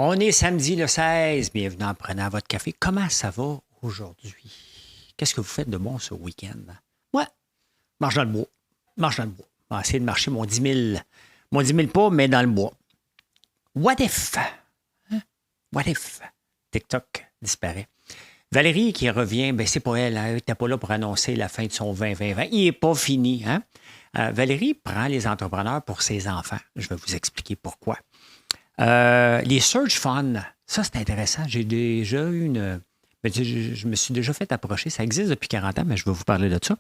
On est samedi le 16. Bienvenue en prenant votre café. Comment ça va aujourd'hui? Qu'est-ce que vous faites de bon ce week-end? Moi, marche dans le bois. Marche dans le bois. On va essayer de marcher mon 10 000. Mon 10 000 pas, mais dans le bois. What if? Hein? What if? TikTok disparaît. Valérie qui revient, ben c'est pas elle. Elle n'était pas là pour annoncer la fin de son 2020. Il n'est pas fini. Hein? Valérie prend les entrepreneurs pour ses enfants. Je vais vous expliquer pourquoi. Les search funds, ça c'est intéressant. J'ai déjà eu une... Je me suis déjà fait approcher. Ça existe depuis 40 ans, mais je vais vous parler de ça.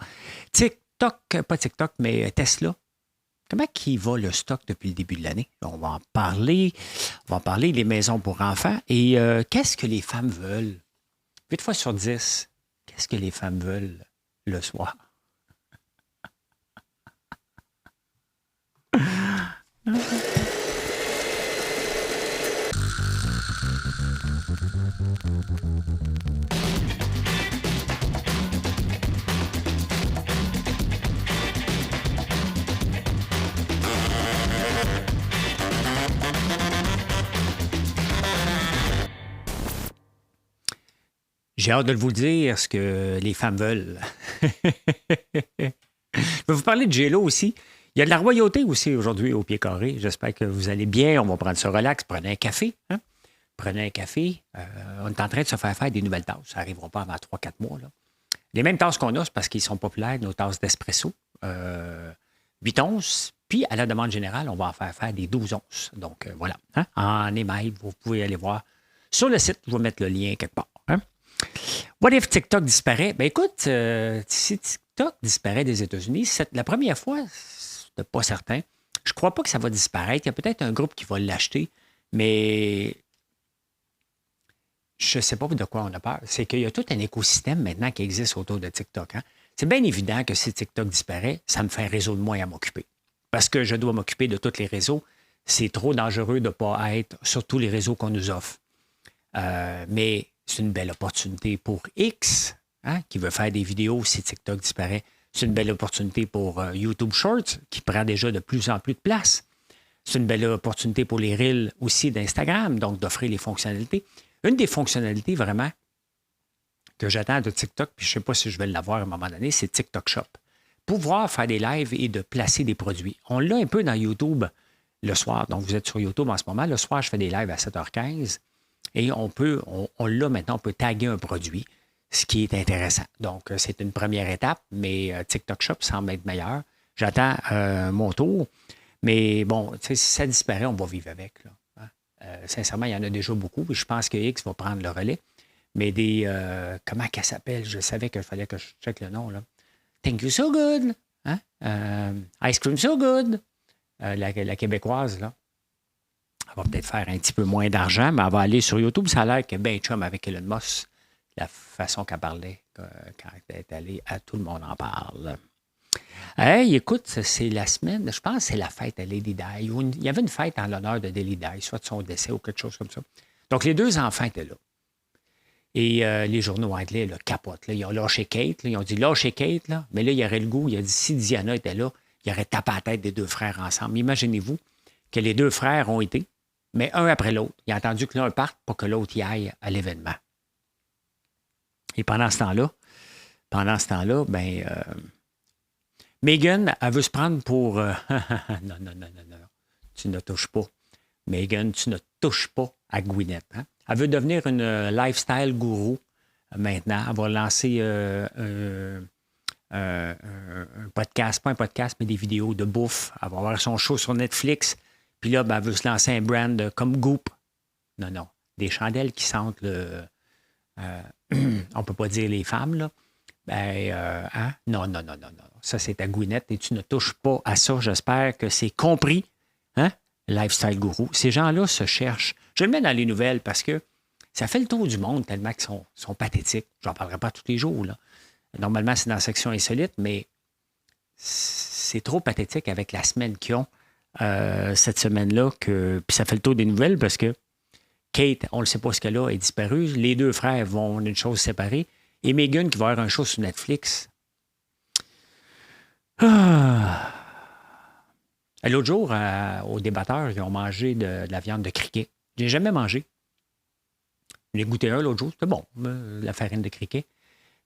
TikTok, pas TikTok, mais Tesla. Comment qui va le stock depuis le début de l'année? On va en parler. On va en parler des maisons pour enfants. Et qu'est-ce que les femmes veulent? 8 fois sur 10, qu'est-ce que les femmes veulent le soir? J'ai hâte de vous le dire, ce que les femmes veulent. Je vais vous parler de J-Lo aussi. Il y a de la royauté aussi aujourd'hui au Pied Carré. J'espère que vous allez bien. On va prendre ça relax. Prenez un café. Hein? Prenez un café. On est en train de se faire des nouvelles tasses. Ça n'arrivera pas avant 3-4 mois. Là. Les mêmes tasses qu'on a, c'est parce qu'ils sont populaires, nos tasses d'espresso. 8 onces. Puis, à la demande générale, on va en faire des 12 onces. Donc, voilà. Hein? En émail, vous pouvez aller voir sur le site. Je vais mettre le lien quelque part. Hein? What if TikTok disparaît? Ben écoute, si TikTok disparaît des États-Unis, c'est la première fois, c'est pas certain. Je crois pas que ça va disparaître. Il y a peut-être un groupe qui va l'acheter, mais je sais pas de quoi on a peur. C'est qu'il y a tout un écosystème maintenant qui existe autour de TikTok. Hein? C'est bien évident que si TikTok disparaît, ça me fait un réseau de moins à m'occuper. Parce que je dois m'occuper de tous les réseaux. C'est trop dangereux de ne pas être sur tous les réseaux qu'on nous offre. Mais c'est une belle opportunité pour X, hein, qui veut faire des vidéos si TikTok disparaît. C'est une belle opportunité pour YouTube Shorts, qui prend déjà de plus en plus de place. C'est une belle opportunité pour les Reels aussi d'Instagram, donc d'offrir les fonctionnalités. Une des fonctionnalités vraiment que j'attends de TikTok, puis je ne sais pas si je vais l'avoir à un moment donné, c'est TikTok Shop. Pouvoir faire des lives et de placer des produits. On l'a un peu dans YouTube le soir. Donc, vous êtes sur YouTube en ce moment. Le soir, je fais des lives à 7h15. Et on l'a maintenant, on peut taguer un produit, ce qui est intéressant. Donc, c'est une première étape, mais TikTok Shop semble être meilleur. J'attends mon tour. Mais bon, si ça disparaît, on va vivre avec. Là, hein. Sincèrement, il y en a déjà beaucoup. Je pense que X va prendre le relais. Mais des... comment qu'elle s'appelle? Je savais qu'il fallait que je check le nom. Là. Thank you so good. Hein? Ice cream so good. La québécoise, là. Elle va peut-être faire un petit peu moins d'argent, mais elle va aller sur YouTube. Ça a l'air que ben chum avec Elon Musk, la façon qu'elle parlait quand elle est allée, à tout le monde en parle. Hey, écoute, c'est la semaine, je pense que c'est la fête à Lady Di. Il y avait une fête en l'honneur de Lady Di, soit de son décès ou quelque chose comme ça. Donc, les deux enfants étaient là. Et les journaux anglais là, capotent. Là. Ils ont lâché Kate. Là. Ils ont dit lâcher Kate, là. Mais là, il y aurait le goût. Il a dit si Diana était là, il aurait tapé la tête des deux frères ensemble. Imaginez-vous que les deux frères ont été, mais un après l'autre. Il a attendu que l'un parte pour que l'autre y aille à l'événement. Et pendant ce temps-là, ben, Meghan, elle veut se prendre pour... non, tu ne touches pas. Meghan, tu ne touches pas à Gwyneth. Hein? Elle veut devenir une lifestyle gourou maintenant. Elle va lancer un podcast, pas un podcast, mais des vidéos de bouffe. Elle va avoir son show sur Netflix. Puis là, ben, elle veut se lancer un brand comme Goop. Non. Des chandelles qui sentent le... on ne peut pas dire les femmes, là. Ben, hein? Non. Ça, c'est à Gwyneth et tu ne touches pas à ça. J'espère que c'est compris. Hein? Lifestyle Guru. Ces gens-là se cherchent. Je le mets dans les nouvelles parce que ça fait le tour du monde tellement qu'ils sont pathétiques. J'en parlerai pas tous les jours, là. Normalement, c'est dans la section insolite, mais c'est trop pathétique avec la semaine qu'ils ont cette semaine-là. Puis ça fait le tour des nouvelles parce que Kate, on ne sait pas ce qu'elle a, est disparue. Les deux frères vont d'une chose séparée. Et Meghan qui va avoir un show sur Netflix. L'autre jour, aux débatteurs, ils ont mangé de la viande de criquet. Je l'ai jamais mangé. Je l'ai goûté un l'autre jour, c'était bon, la farine de criquet.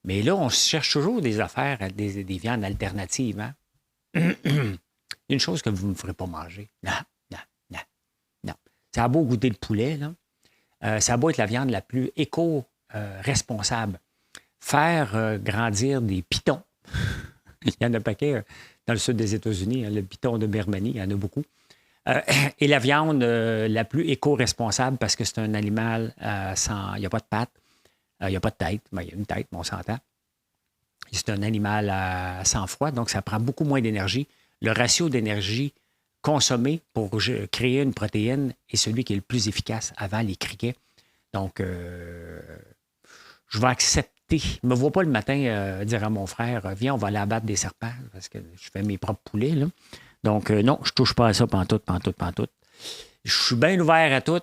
Mais là, on cherche toujours des affaires, des viandes alternatives. Hein? Une chose que vous ne me ferez pas manger. Non, non, non, non. Ça a beau goûter le poulet, là. Ça a beau être la viande la plus éco-responsable. Faire grandir des pitons. Il y en a un paquet dans le sud des États-Unis, hein, le piton de Birmanie, il y en a beaucoup. Et la viande la plus éco-responsable parce que c'est un animal sans... Il n'y a pas de pattes, il n'y a pas de tête. Ben, il y a une tête, mais on s'entend. C'est un animal sans froid, donc ça prend beaucoup moins d'énergie. Le ratio d'énergie consommée pour créer une protéine est celui qui est le plus efficace avant les criquets. Donc, je vais accepter. Je ne me vois pas le matin dire à mon frère, viens, on va aller abattre des serpents, parce que je fais mes propres poulets, là. Donc, non, je ne touche pas à ça pantoute. Je suis bien ouvert à tout,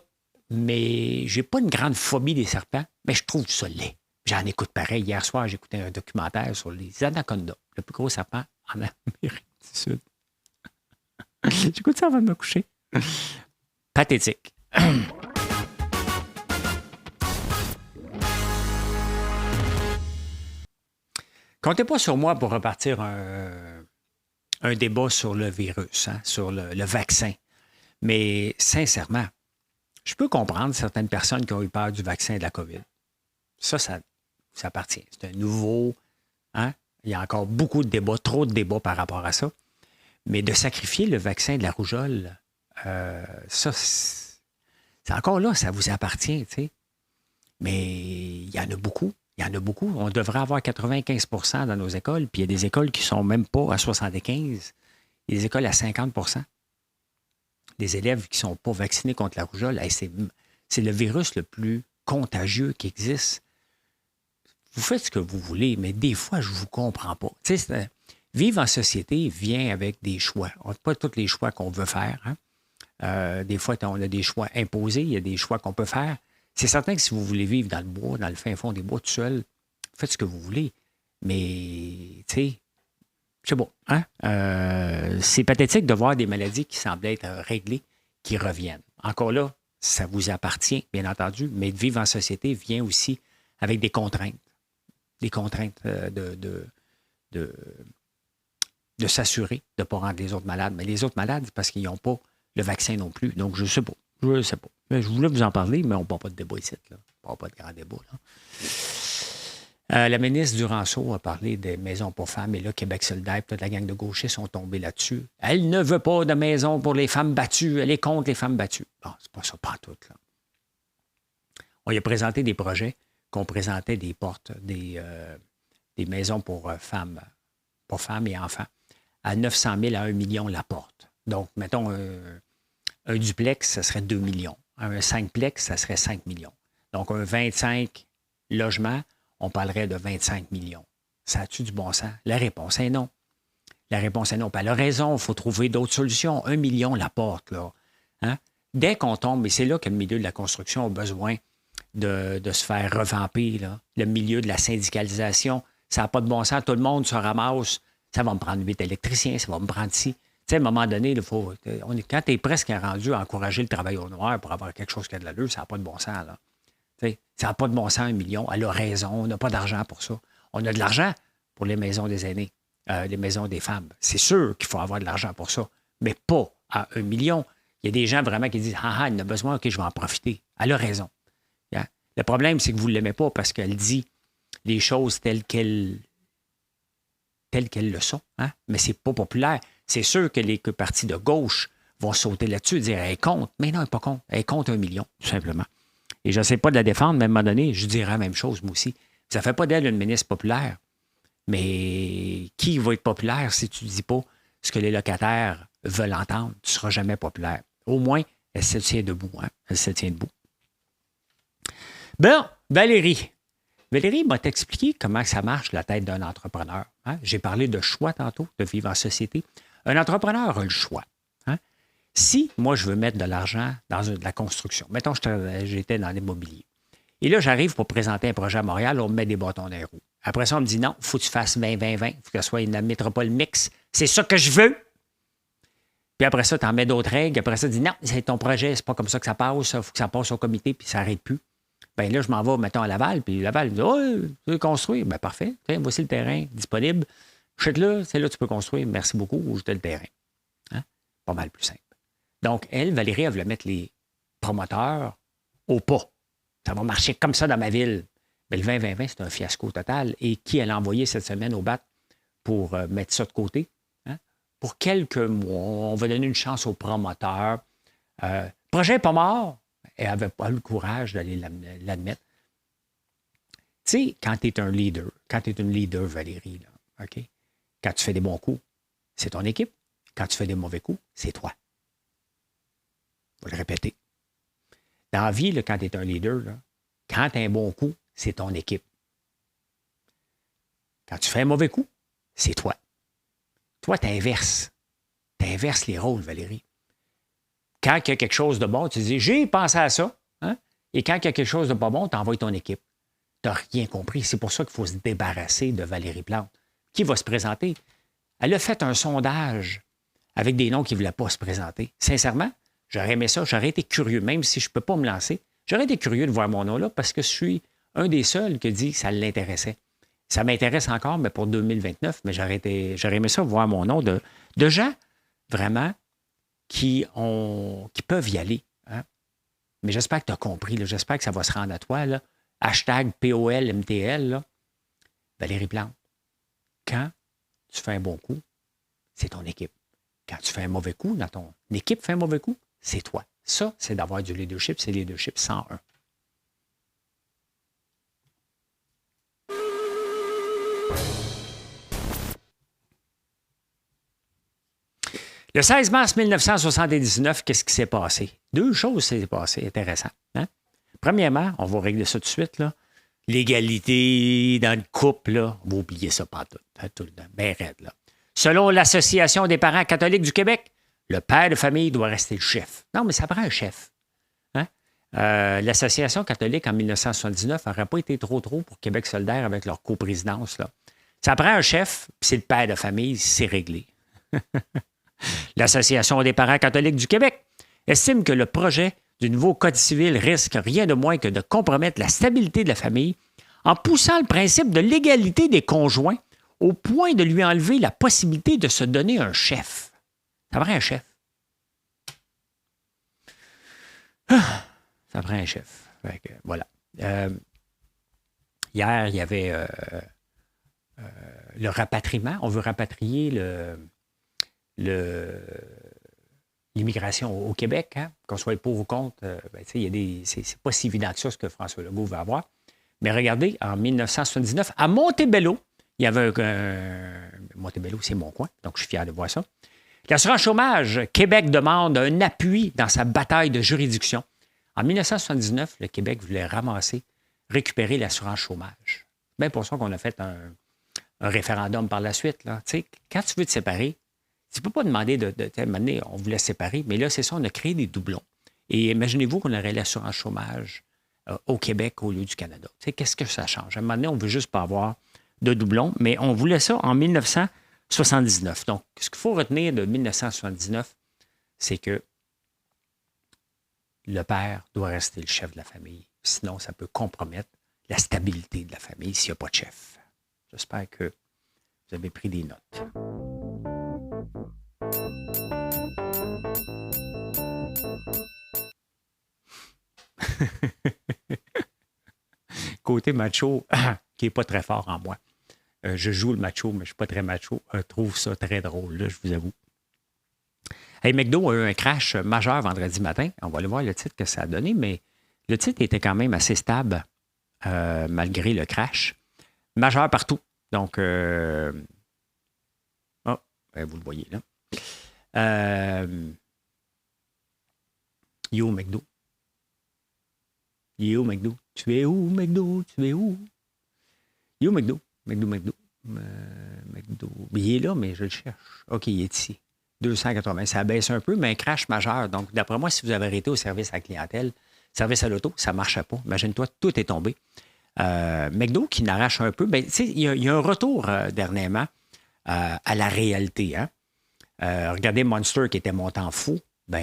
mais j'ai pas une grande phobie des serpents, mais je trouve ça laid. J'en écoute pareil. Hier soir, j'écoutais un documentaire sur les anacondas, le plus gros serpent en Amérique du Sud. J'écoute ça avant de me coucher. Pathétique. Comptez pas sur moi pour repartir un débat sur le virus, hein, sur le vaccin. Mais sincèrement, je peux comprendre certaines personnes qui ont eu peur du vaccin de la COVID. Ça appartient. C'est un nouveau... Hein? Il y a encore beaucoup de débats, trop de débats par rapport à ça. Mais de sacrifier le vaccin de la rougeole, ça, c'est encore là, ça vous appartient, tu sais. Mais il y en a beaucoup. Il y en a beaucoup. On devrait avoir 95 % dans nos écoles, puis il y a des écoles qui ne sont même pas à 75. Il y a des écoles à 50 % des élèves qui ne sont pas vaccinés contre la rougeole. Hey, c'est le virus le plus contagieux qui existe. Vous faites ce que vous voulez, mais des fois, je ne vous comprends pas. Tu sais, vivre en société vient avec des choix. On n'a pas tous les choix qu'on veut faire. Hein? Des fois, on a des choix imposés, il y a des choix qu'on peut faire. C'est certain que si vous voulez vivre dans le bois, dans le fin fond des bois tout seul, faites ce que vous voulez. Mais, tu sais, je sais pas. Hein? C'est pathétique de voir des maladies qui semblent être réglées, qui reviennent. Encore là, ça vous appartient, bien entendu, mais de vivre en société vient aussi avec des contraintes. Des contraintes de s'assurer de ne pas rendre les autres malades. Mais les autres malades, c'est parce qu'ils n'ont pas le vaccin non plus. Donc, je ne sais pas. Je voulais vous en parler, mais on ne parle pas de débat ici. Là. On ne parle pas de grand débat. Là. La ministre Duranceau a parlé des maisons pour femmes. Et là, Québec solidaire, toute la gang de gauchistes sont tombés là-dessus. Elle ne veut pas de maison pour les femmes battues. Elle est contre les femmes battues. Bon, c'est pas ça, pas tout. Là. On y a présenté des projets qu'on présentait des portes, des maisons pour femmes et enfants, à 900 000 à 1 million la porte. Donc, mettons, un duplex, ça serait 2 millions. Un 5plex, ça serait 5 millions. Donc, un 25 logements, on parlerait de 25 millions. Ça a-tu du bon sens? La réponse est non. La réponse est non. Puis elle a raison, il faut trouver d'autres solutions. 1 million la porte, là. Hein? Dès qu'on tombe, et c'est là que le milieu de la construction a besoin de se faire revamper, là. Le milieu de la syndicalisation, ça n'a pas de bon sens. Tout le monde se ramasse. Ça va me prendre 8 électriciens, ça va me prendre 6. Tu sais, à un moment donné, quand tu es presque rendu à encourager le travail au noir pour avoir quelque chose qui a de l'allure, ça n'a pas de bon sens, là. Tu sais, ça n'a pas de bon sens, 1 million. Elle a raison, on n'a pas d'argent pour ça. On a de l'argent pour les maisons des aînés, les maisons des femmes. C'est sûr qu'il faut avoir de l'argent pour ça, mais pas à 1 million. Il y a des gens vraiment qui disent « Ah, il en a besoin, OK, je vais en profiter. » Elle a raison. Yeah. Le problème, c'est que vous ne l'aimez pas parce qu'elle dit les choses telles qu'elles le sont, hein? Mais c'est pas populaire. C'est sûr que les partis de gauche vont sauter là-dessus et dire « Elle est contre. » Mais non, elle n'est pas contre. Elle est contre 1 million, tout simplement. Et je ne sais pas de la défendre, mais à un moment donné, je dirais la même chose, moi aussi. Ça ne fait pas d'elle une ministre populaire. Mais qui va être populaire si tu ne dis pas ce que les locataires veulent entendre? Tu ne seras jamais populaire. Au moins, elle se tient debout. Hein? Elle se tient debout. Bon, Valérie m'a expliqué comment ça marche, la tête d'un entrepreneur. Hein? J'ai parlé de choix tantôt, de vivre en société. Un entrepreneur a le choix. Hein? Si moi, je veux mettre de l'argent dans de la construction, mettons j'étais dans l'immobilier, et là, j'arrive pour présenter un projet à Montréal, on me met des bâtons dans les roues. Après ça, on me dit non, il faut que tu fasses 20-20-20, il faut que ce soit une métropole mix. C'est ça que je veux. Puis après ça, tu en mets d'autres règles. Après ça, tu dis non, c'est ton projet, c'est pas comme ça que ça passe. Il faut que ça passe au comité, puis ça n'arrête plus. Bien là, je m'en vais, mettons, à Laval, puis Laval me dit oh, tu veux construire? Bien parfait. Tiens, voici le terrain disponible. Achète-le, c'est là que tu peux construire. Merci beaucoup, ou j'étais le terrain. Hein? Pas mal plus simple. Donc, elle, Valérie, elle voulait mettre les promoteurs au pas. Ça va marcher comme ça dans ma ville. Mais le 20-20-20, c'est un fiasco total. Et qui elle a envoyé cette semaine au BAT pour mettre ça de côté? Hein? Pour quelques mois, on va donner une chance aux promoteurs. Le projet n'est pas mort. Elle n'avait pas eu le courage d'aller l'admettre. Tu sais, quand tu es un leader, quand tu es une leader, Valérie, là, OK? Quand tu fais des bons coups, c'est ton équipe. Quand tu fais des mauvais coups, c'est toi. Je vais le répéter. Dans la vie, là, quand tu es un leader, là, quand tu as un bon coup, c'est ton équipe. Quand tu fais un mauvais coup, c'est toi. Toi, tu inverses. Tu inverses les rôles, Valérie. Quand il y a quelque chose de bon, tu dis j'ai pensé à ça. Hein? Et quand il y a quelque chose de pas bon, tu envoies ton équipe. Tu n'as rien compris. C'est pour ça qu'il faut se débarrasser de Valérie Plante. Qui va se présenter? Elle a fait un sondage avec des noms qui ne voulaient pas se présenter. Sincèrement, j'aurais aimé ça. J'aurais été curieux, même si je ne peux pas me lancer. J'aurais été curieux de voir mon nom là parce que je suis un des seuls qui dit que ça l'intéressait. Ça m'intéresse encore, mais pour 2029, mais j'aurais aimé ça voir mon nom de gens vraiment qui peuvent y aller. Hein? Mais j'espère que tu as compris. Là. J'espère que ça va se rendre à toi. Là. Hashtag POLMTL. Là. Valérie Plante. Quand tu fais un bon coup, c'est ton équipe. Quand tu fais un mauvais coup, dans ton équipe fait un mauvais coup, c'est toi. Ça, c'est d'avoir du leadership. C'est leadership 101. Le 16 mars 1979, qu'est-ce qui s'est passé? Deux choses s'est passé intéressantes. Hein? Premièrement, on va régler ça tout de suite, là. L'égalité dans le couple, là, on va oublier ça pas tout le temps, bien raide, là. Selon l'Association des parents catholiques du Québec, le père de famille doit rester le chef. Non, mais ça prend un chef. Hein? L'Association catholique, en 1979, n'aurait pas été trop pour Québec solidaire avec leur coprésidence, là. Ça prend un chef, puis c'est le père de famille, c'est réglé. L'Association des parents catholiques du Québec estime que le projet du nouveau Code civil risque rien de moins que de compromettre la stabilité de la famille en poussant le principe de l'égalité des conjoints au point de lui enlever la possibilité de se donner un chef. Ça prend un chef. Ça prend un chef. Fait que, voilà. Hier, il y avait le rapatriement. On veut rapatrier l'immigration au Québec, hein? Qu'on soit pour ou contre, c'est pas si évident que ça ce que François Legault veut avoir. Mais regardez, en 1979, à Montebello, il y avait Montebello, c'est mon coin, donc je suis fier de voir ça. L'assurance chômage, Québec demande un appui dans sa bataille de juridiction. En 1979, le Québec voulait récupérer l'assurance chômage. C'est bien pour ça qu'on a fait un référendum par la suite. Là. Tu sais, quand tu veux te séparer, tu ne peux pas demander de on voulait se séparer, mais là, c'est ça, on a créé des doublons. Et imaginez-vous qu'on aurait l'assurance chômage au Québec au lieu du Canada. Tu sais, qu'est-ce que ça change? À un moment donné, on ne veut juste pas avoir de doublons, mais on voulait ça en 1979. Donc, ce qu'il faut retenir de 1979, c'est que le père doit rester le chef de la famille. Sinon, ça peut compromettre la stabilité de la famille s'il n'y a pas de chef. J'espère que vous avez pris des notes. Côté macho, qui n'est pas très fort en moi. Je joue le macho, mais je ne suis pas très macho. Je trouve ça très drôle, là, je vous avoue. Hey, McDo a eu un crash majeur vendredi matin. On va aller voir le titre que ça a donné, mais le titre était quand même assez stable malgré le crash. Majeur partout. Donc, vous le voyez là. Yo, McDo. Yo, McDo. Tu es où, McDo? Tu es où? Yo, McDo. McDo. Il est là, mais je le cherche. OK, il est ici. 280. Ça baisse un peu, mais un crash majeur. Donc, d'après moi, si vous avez arrêté au service à la clientèle, service à l'auto, ça ne marchait pas. Imagine-toi, tout est tombé. McDo qui n'arrache un peu, il y a un retour dernièrement à la réalité. Hein? Regardez Monster qui était montant fou. Là,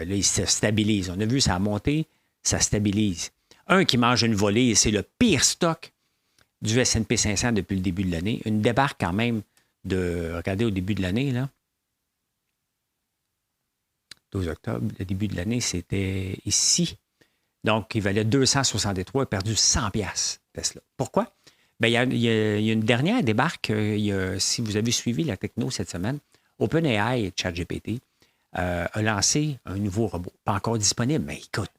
il se stabilise. On a vu, ça a monté, ça stabilise. Un qui mange une volée, c'est le pire stock du S&P 500 depuis le début de l'année. Une débarque quand même regardez au début de l'année, là. 12 octobre, le début de l'année, c'était ici. Donc, il valait 263, il a perdu 100 $, Tesla. Pourquoi? Il y a une dernière débarque. Si vous avez suivi la techno cette semaine, OpenAI et ChatGPT a lancé un nouveau robot. Pas encore disponible, mais écoute,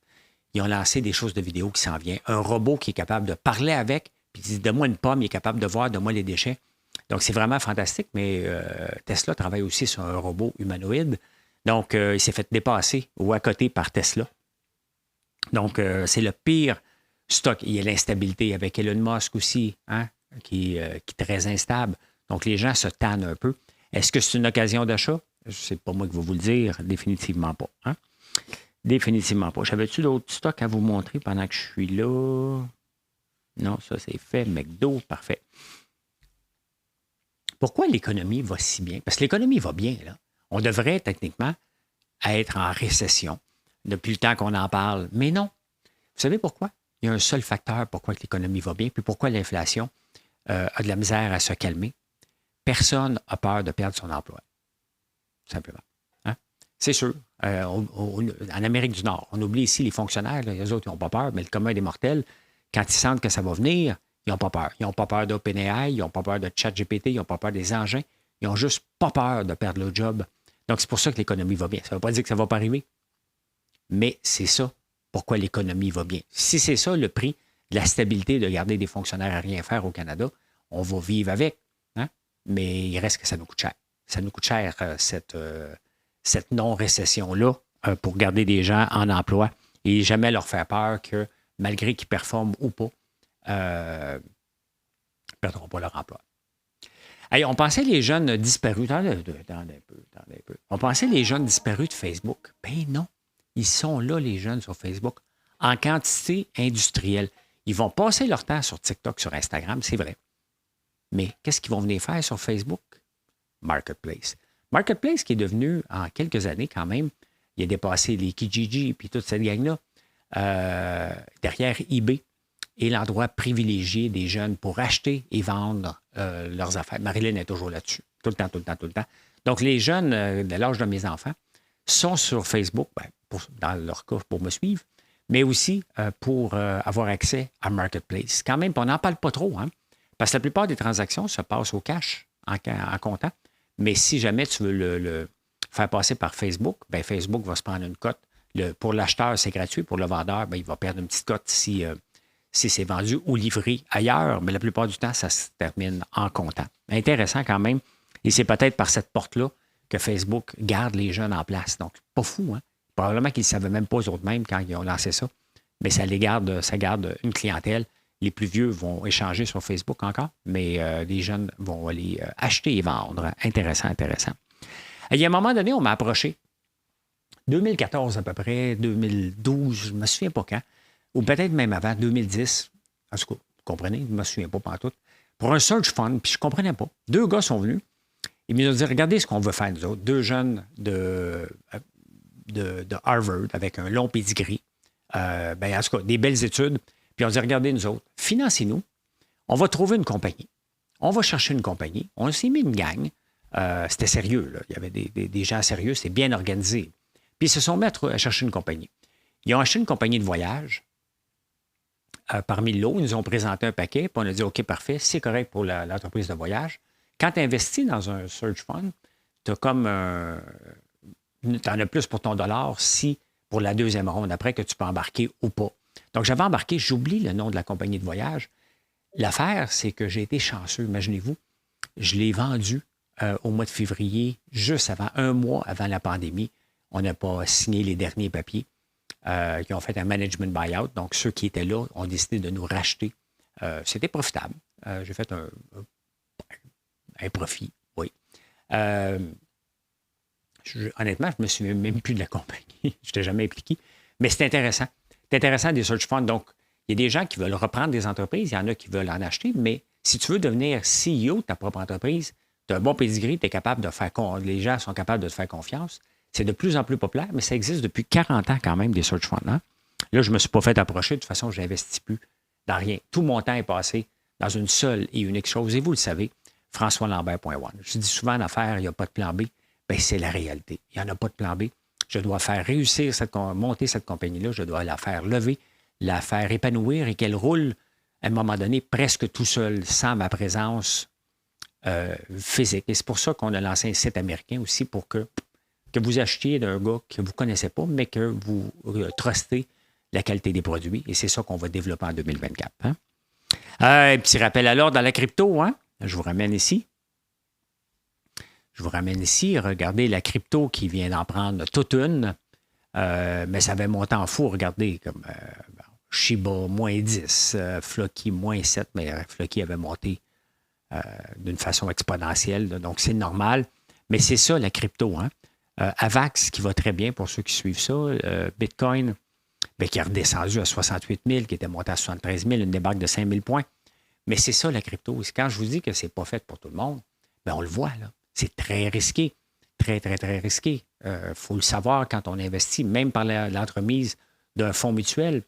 ils ont lancé des choses de vidéo qui s'en viennent. Un robot qui est capable de parler avec, puis il dit, donne-moi une pomme, il est capable de voir, donne-moi les déchets. Donc, c'est vraiment fantastique, mais Tesla travaille aussi sur un robot humanoïde. Donc, il s'est fait dépasser ou à côté par Tesla. Donc, c'est le pire stock. Il y a l'instabilité avec Elon Musk aussi, hein, qui est très instable. Donc, les gens se tannent un peu. Est-ce que c'est une occasion d'achat? C'est pas moi qui vais vous le dire. Définitivement pas. Hein? Définitivement pas. J'avais-tu d'autres stocks à vous montrer pendant que je suis là? Non, ça, c'est fait. McDo, parfait. Pourquoi l'économie va si bien? Parce que l'économie va bien, là. On devrait techniquement être en récession depuis le temps qu'on en parle. Mais non. Vous savez pourquoi? Il y a un seul facteur pourquoi l'économie va bien, puis pourquoi l'inflation a de la misère à se calmer. Personne n'a peur de perdre son emploi. Simplement. Hein? C'est sûr. En Amérique du Nord, on oublie ici les fonctionnaires, là, les autres, ils n'ont pas peur, mais le commun des mortels, quand ils sentent que ça va venir, ils n'ont pas peur. Ils n'ont pas peur d'OpenAI, ils n'ont pas peur de ChatGPT, ils n'ont pas peur des engins. Ils n'ont juste pas peur de perdre leur job. Donc, c'est pour ça que l'économie va bien. Ça ne veut pas dire que ça ne va pas arriver, mais c'est ça pourquoi l'économie va bien. Si c'est ça le prix de la stabilité de garder des fonctionnaires à rien faire au Canada, on va vivre avec. Hein? Mais il reste que ça nous coûte cher. Ça nous coûte cher, cette non-récession-là, pour garder des gens en emploi et jamais leur faire peur que, malgré qu'ils performent ou pas, ne perdront pas leur emploi. Hey, on pensait les jeunes disparus. Attendez un peu. On pensait les jeunes disparus de Facebook. Ben non. Ils sont là, les jeunes, sur Facebook, en quantité industrielle. Ils vont passer leur temps sur TikTok, sur Instagram, c'est vrai. Mais qu'est-ce qu'ils vont venir faire sur Facebook? Marketplace. Marketplace qui est devenu, en quelques années quand même, il a dépassé les Kijiji et toute cette gang-là, derrière eBay, est l'endroit privilégié des jeunes pour acheter et vendre leurs affaires. Marilyn est toujours là-dessus. Tout le temps. Donc, les jeunes de l'âge de mes enfants sont sur Facebook, dans leur cas, pour me suivre, mais aussi pour avoir accès à Marketplace. Quand même, on n'en parle pas trop, hein, parce que la plupart des transactions se passent au cash, en comptant. Mais si jamais tu veux le faire passer par Facebook, Facebook va se prendre une cote. Pour l'acheteur, c'est gratuit. Pour le vendeur, il va perdre une petite cote si c'est vendu ou livré ailleurs. Mais la plupart du temps, ça se termine en comptant. Intéressant quand même. Et c'est peut-être par cette porte-là que Facebook garde les jeunes en place. Donc, pas fou, hein? Probablement qu'ils ne savaient même pas eux-mêmes quand ils ont lancé ça. Mais ça garde une clientèle. Les plus vieux vont échanger sur Facebook encore, mais les jeunes vont aller acheter et vendre. Intéressant. Il y a un moment donné, on m'a approché. 2014 à peu près, 2012, je ne me souviens pas quand, ou peut-être même avant, 2010. En tout cas, vous comprenez, je ne me souviens pas pantoute. Pour un search fund, puis je ne comprenais pas. Deux gars sont venus. Ils m'ont dit, regardez ce qu'on veut faire, nous autres. Deux jeunes de Harvard avec un long pedigree. En tout cas, des belles études. Puis on dit, regardez, nous autres, financez-nous. On va trouver une compagnie. On va chercher une compagnie. On s'est mis une gang. C'était sérieux, là. Il y avait des gens sérieux. C'était bien organisé. Puis ils se sont mis à chercher une compagnie. Ils ont acheté une compagnie de voyage. Parmi l'eau, ils nous ont présenté un paquet. Puis on a dit, OK, parfait, c'est correct pour l'entreprise de voyage. Quand tu investis dans un search fund, tu as comme tu en as plus pour ton dollar si pour la deuxième ronde après que tu peux embarquer ou pas. Donc, j'avais embarqué, j'oublie le nom de la compagnie de voyage. L'affaire, c'est que j'ai été chanceux, imaginez-vous. Je l'ai vendu au mois de février, juste avant, un mois avant la pandémie. On n'a pas signé les derniers papiers. Ils ont fait un management buyout. Donc, ceux qui étaient là ont décidé de nous racheter. C'était profitable. J'ai fait un profit, oui. Honnêtement, je ne me souviens même plus de la compagnie. Je n'étais jamais impliqué. Mais c'est intéressant. C'est intéressant des search funds. Donc, il y a des gens qui veulent reprendre des entreprises. Il y en a qui veulent en acheter. Mais si tu veux devenir CEO de ta propre entreprise, tu as un bon pedigree, tu es capable de faire les gens sont capables de te faire confiance. C'est de plus en plus populaire, mais ça existe depuis 40 ans quand même, des search funds. Hein? Là, je ne me suis pas fait approcher. De toute façon, je n'investis plus dans rien. Tout mon temps est passé dans une seule et unique chose. Et vous le savez, FrançoisLambert.one. Je dis souvent en affaires, il n'y a pas de plan B. Bien, c'est la réalité. Il n'y en a pas de plan B. Je dois faire réussir, monter cette compagnie-là. Je dois la faire lever, la faire épanouir et qu'elle roule, à un moment donné, presque tout seul, sans ma présence physique. Et c'est pour ça qu'on a lancé un site américain aussi pour que vous achetiez d'un gars que vous ne connaissez pas, mais que vous trustez la qualité des produits. Et c'est ça qu'on va développer en 2024. Hein? Un petit rappel à l'ordre dans la crypto. Hein? Je vous ramène ici. Regardez la crypto qui vient d'en prendre toute une. Mais ça avait monté en fou. Regardez, comme Shiba, moins 10, Floki, moins 7. Mais Floki avait monté d'une façon exponentielle. Là, donc, c'est normal. Mais c'est ça, la crypto. Hein? Avax, qui va très bien pour ceux qui suivent ça. Bitcoin, qui est redescendu à 68 000, qui était monté à 73 000, une débarque de 5 000 points. Mais c'est ça, la crypto. Quand je vous dis que ce n'est pas fait pour tout le monde, bien, on le voit, là. C'est très risqué. Très, très, très risqué. Faut le savoir quand on investit, même par l'entremise d'un fonds mutuel,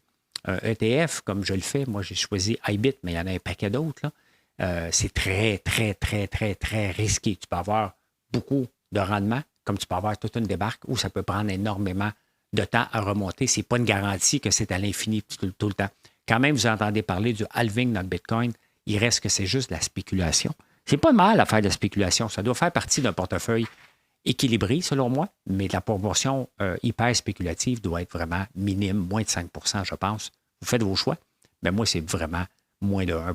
un ETF, comme je le fais. Moi, j'ai choisi iBit, mais il y en a un paquet d'autres, là. C'est très, très, très, très, très risqué. Tu peux avoir beaucoup de rendement, comme tu peux avoir toute une débarque, où ça peut prendre énormément de temps à remonter. Ce n'est pas une garantie que c'est à l'infini tout le temps. Quand même, vous entendez parler du halving dans le Bitcoin, il reste que c'est juste de la spéculation. C'est pas mal à faire de la spéculation. Ça doit faire partie d'un portefeuille équilibré, selon moi, mais la proportion hyper spéculative doit être vraiment minime, moins de 5 je pense. Vous faites vos choix, mais moi, c'est vraiment moins de 1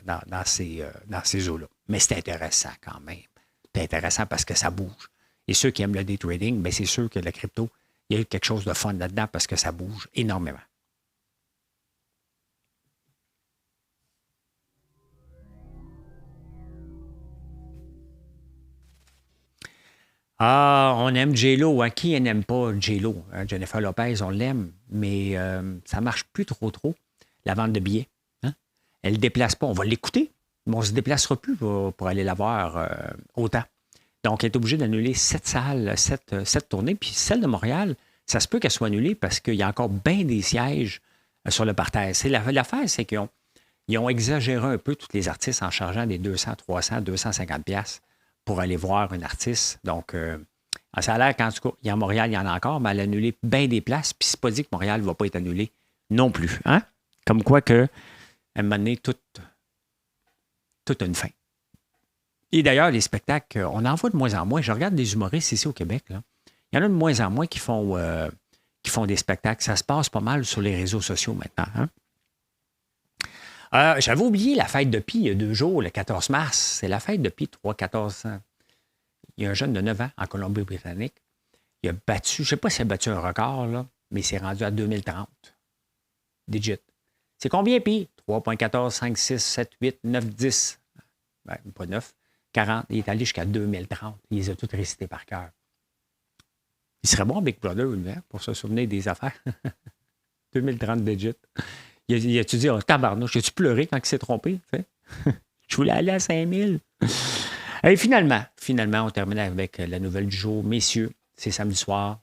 là, dans ces eaux-là. Mais c'est intéressant quand même. C'est intéressant parce que ça bouge. Et ceux qui aiment le day trading, bien, c'est sûr que la crypto, il y a quelque chose de fun là-dedans parce que ça bouge énormément. Ah, on aime J-Lo. Hein? Qui n'aime pas J-Lo? Hein? Jennifer Lopez, on l'aime, mais ça ne marche plus trop, la vente de billets. Hein? Elle ne déplace pas. On va l'écouter, mais on ne se déplacera plus pour aller la voir autant. Donc, elle est obligée d'annuler 7 salles, 7 tournées. Puis celle de Montréal, ça se peut qu'elle soit annulée parce qu'il y a encore bien des sièges sur le parterre. L'affaire, c'est qu'ils ont exagéré un peu tous les artistes en chargeant des 200, 300, 250 pièces pour aller voir un artiste. Donc, ça a l'air qu'en tout cas, il y a Montréal, il y en a encore, mais elle a annulé bien des places. Puis c'est pas dit que Montréal ne va pas être annulé non plus. Hein? Comme quoi que, à un moment donné, toute une fin. Et d'ailleurs, les spectacles, on en voit de moins en moins. Je regarde des humoristes ici au Québec. Là. Il y en a de moins en moins qui font des spectacles. Ça se passe pas mal sur les réseaux sociaux maintenant. Hein? J'avais oublié la fête de Pi il y a 2 jours, le 14 mars. C'est la fête de Pi, 3-14 ans. Il y a un jeune de 9 ans en Colombie-Britannique. Il a battu, je ne sais pas s'il a battu un record, là, mais il s'est rendu à 2030. Digit. C'est combien Pi? 3.14, 5, 6, 7, 8, 9, 10. Ben, pas 9. 40. Il est allé jusqu'à 2030. Il les a toutes récités par cœur. Il serait bon Big Brother, lui, pour se souvenir des affaires. 2030 digit. Il a-tu dit, oh, tabarnouche, as-tu pleuré quand il s'est trompé? Je voulais aller à 5000. Et finalement, on termine avec la nouvelle du jour. Messieurs, c'est samedi soir.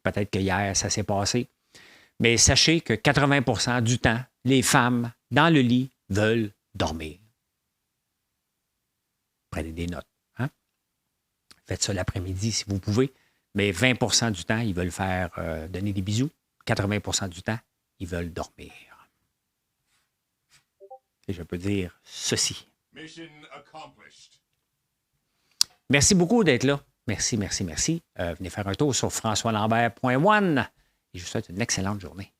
Peut-être que hier, ça s'est passé. Mais sachez que 80% du temps, les femmes dans le lit veulent dormir. Prenez des notes. Hein? Faites ça l'après-midi si vous pouvez. Mais 20% du temps, ils veulent faire donner des bisous. 80% du temps, ils veulent dormir. Et je peux dire ceci. Mission accomplished. Merci beaucoup d'être là. Merci. Venez faire un tour sur FrançoisLambert.one. Et je vous souhaite une excellente journée.